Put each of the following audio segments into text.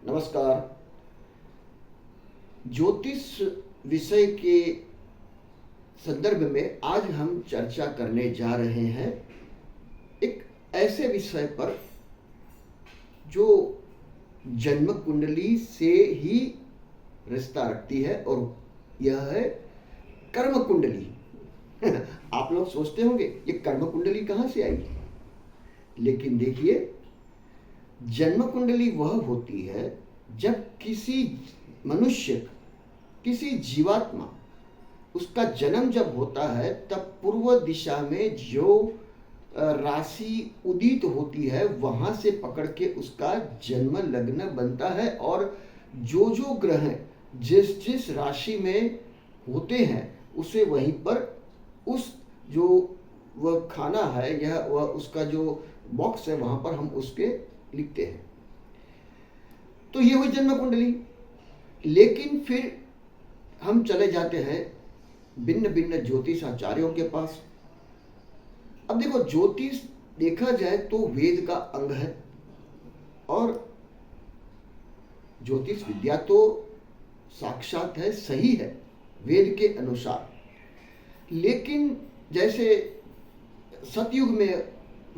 नमस्कार। ज्योतिष विषय के संदर्भ में आज हम चर्चा करने जा रहे हैं एक ऐसे विषय पर जो जन्म कुंडली से ही रिश्ता रखती है और यह है कर्म कुंडली। आप लोग सोचते होंगे ये कर्म कुंडली कहाँ से आई, लेकिन देखिए, जन्म कुंडली वह होती है जब किसी मनुष्य, किसी जीवात्मा, उसका जन्म जब होता है तब पूर्व दिशा में जो राशि उदित होती है वहां से पकड़ के उसका जन्म लग्न बनता है और जो जो ग्रह जिस जिस राशि में होते हैं उसे वहीं पर उस जो वह खाना है या वह उसका जो बॉक्स है वहां पर हम उसके लिखते हैं। तो ये हुई जन्म कुंडली। लेकिन फिर हम चले जाते हैं भिन्न भिन्न ज्योतिष आचार्यों के पास। अब देखो, ज्योतिष देखा जाए तो वेद का अंग है और ज्योतिष विद्या तो साक्षात है, सही है वेद के अनुसार। लेकिन जैसे सतयुग में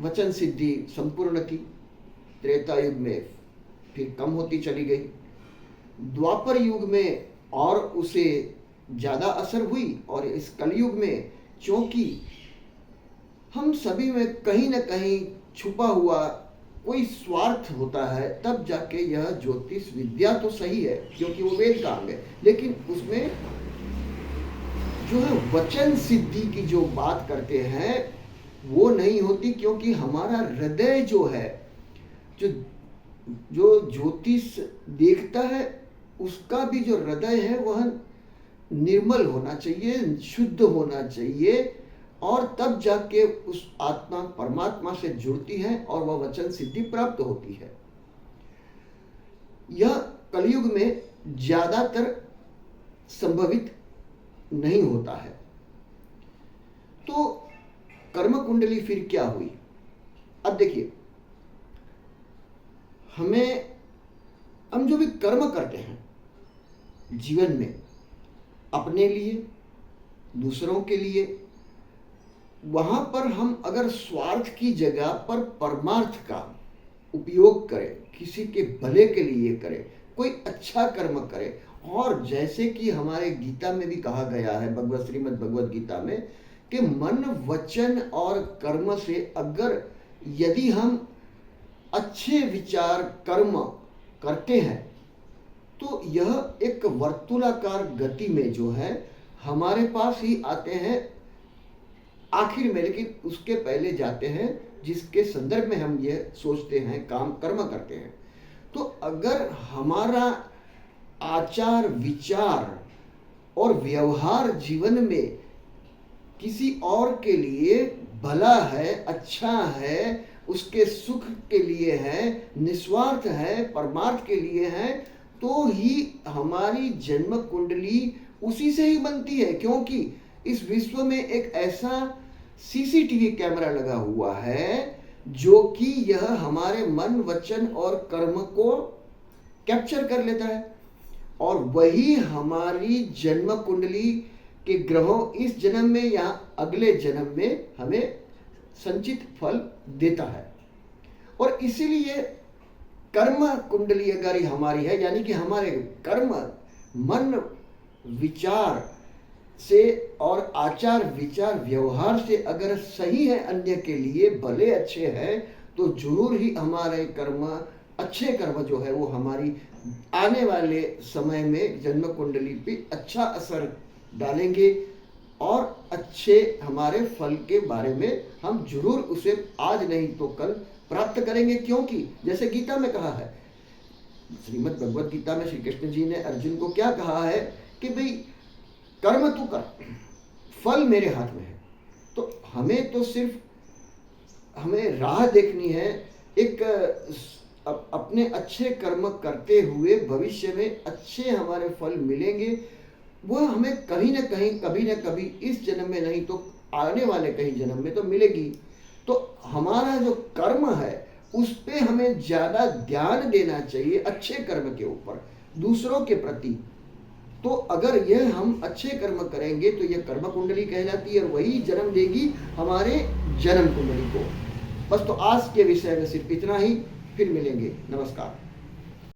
वचन सिद्धि संपूर्ण थी, त्रेता युग में फिर कम होती चली गई, द्वापर युग में और उसे ज़्यादा असर हुई, और इस कलयुग में क्योंकि हम सभी में कहीं ना कहीं छुपा हुआ कोई स्वार्थ होता है, तब जाके यह ज्योतिष विद्या तो सही है क्योंकि वो वेद का अंग है, लेकिन उसमें जो है वचन सिद्धि की जो बात करते हैं वो नहीं होती, क्योंकि हमारा हृदय जो है, जो ज्योतिष देखता है उसका भी जो हृदय है वह निर्मल होना चाहिए, शुद्ध होना चाहिए, और तब जाके उस आत्मा परमात्मा से जुड़ती है और वह वचन सिद्धि प्राप्त होती है। यह कलयुग में ज्यादातर संभवित नहीं होता है। तो कर्म कुंडली फिर क्या हुई? अब देखिए, हम जो भी कर्म करते हैं जीवन में, अपने लिए, दूसरों के लिए, वहां पर हम अगर स्वार्थ की जगह पर परमार्थ का उपयोग करें, किसी के भले के लिए करें, कोई अच्छा कर्म करें, और जैसे कि हमारे गीता में भी कहा गया है, श्रीमद् भगवद गीता में, कि मन, वचन और कर्म से अगर यदि हम अच्छे विचार कर्म करते हैं तो यह एक वर्तुलाकार गति में जो है हमारे पास ही आते हैं आखिर में, लेकिन उसके पहले जाते हैं जिसके संदर्भ में हम ये सोचते हैं, काम कर्म करते हैं। तो अगर हमारा आचार विचार और व्यवहार जीवन में किसी और के लिए भला है, अच्छा है, उसके सुख के लिए है, निस्वार्थ है, परमार्थ के लिए है, तो ही हमारी जन्म कुंडली उसी से ही बनती है। क्योंकि इस विश्व में एक ऐसा सीसीटीवी कैमरा लगा हुआ है जो कि यह हमारे मन, वचन और कर्म को कैप्चर कर लेता है, और वही हमारी जन्म कुंडली के ग्रहों इस जन्म में या अगले जन्म में हमें संचित फल देता है। और इसीलिए कर्म कुंडली अगर हमारी है, यानी कि हमारे कर्म मन विचार से और आचार विचार व्यवहार से अगर सही है, अन्य के लिए भले अच्छे हैं, तो जरूर ही हमारे कर्म, अच्छे कर्म जो है वो हमारी आने वाले समय में जन्म कुंडली पे अच्छा असर डालेंगे और अच्छे हमारे फल के बारे में हम जरूर उसे आज नहीं तो कल प्राप्त करेंगे। क्योंकि जैसे गीता में कहा है, श्रीमद् भगवद गीता में श्री कृष्ण जी ने अर्जुन को क्या कहा है कि भाई कर्म तू कर, फल मेरे हाथ में है। तो हमें तो सिर्फ हमें राह देखनी है, एक अपने अच्छे कर्म करते हुए भविष्य में अच्छे हमारे फल मिलेंगे। वह हमें कहीं ना कहीं, कभी ना कभी, इस जन्म में नहीं तो आने वाले कहीं जन्म में तो मिलेगी। तो हमारा जो कर्म है उस पे हमें ज़्यादा ध्यान देना चाहिए, अच्छे कर्म के ऊपर, दूसरों के प्रति। तो अगर यह हम अच्छे कर्म करेंगे तो यह कर्म कुंडली कहलाती है और वही जन्म देगी हमारे जन्म कुंडली को। बस तो आज के विषय में सिर्फ इतना ही, फिर मिलेंगे, नमस्कार।